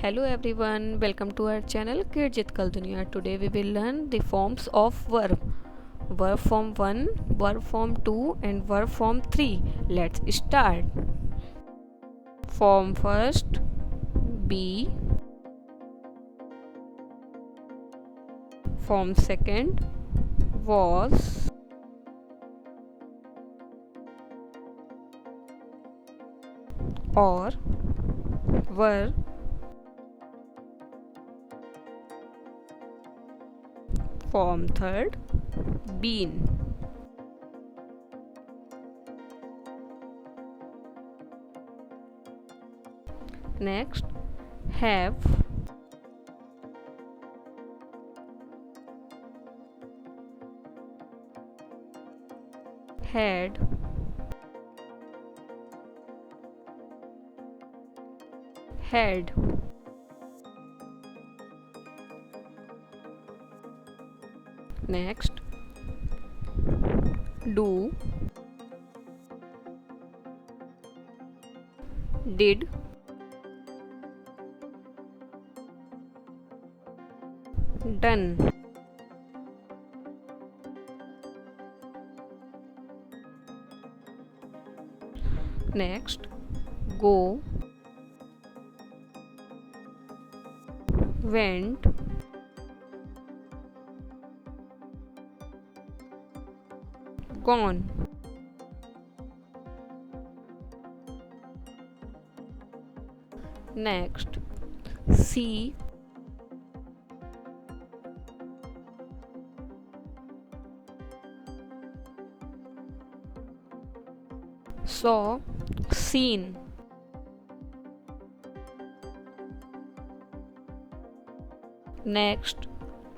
Hello everyone, welcome to our channel Kirjitkal Dunya. Today we will learn the forms of verb. Verb form 1, verb form 2 and verb form 3. Let's start. Form first, be. Form second, was. Or were. Form third, been. Next, have. Had. Had. Next, do. Did. Done. Next, go. Went. Gone. Next, see. Saw. Seen. Next,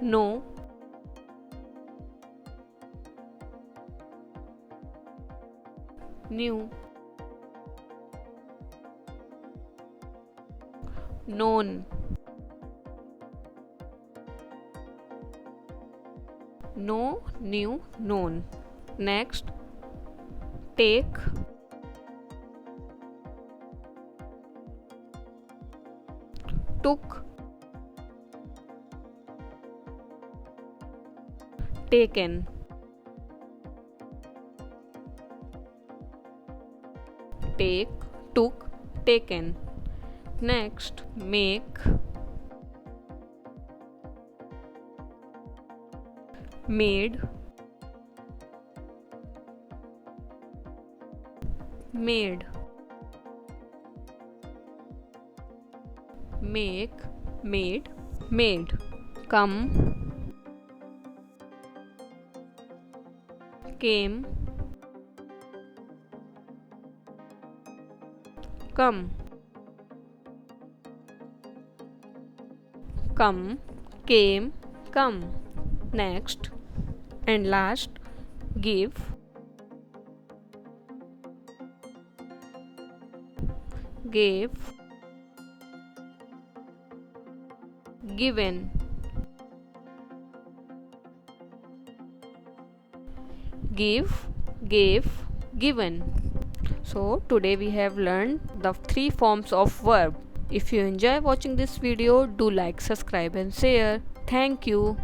know. Knew. Known. Know, knew, known. Next, take. Took. Taken. Take, took, taken. Next, make. Made. Made. Make, made, made. Come. Came. Come. Come, came, come. Next and last, give. Gave. Given. Give, gave, given. So today we have learned the 3 forms of verb. If you enjoy watching this video, do like, subscribe and share. Thank you.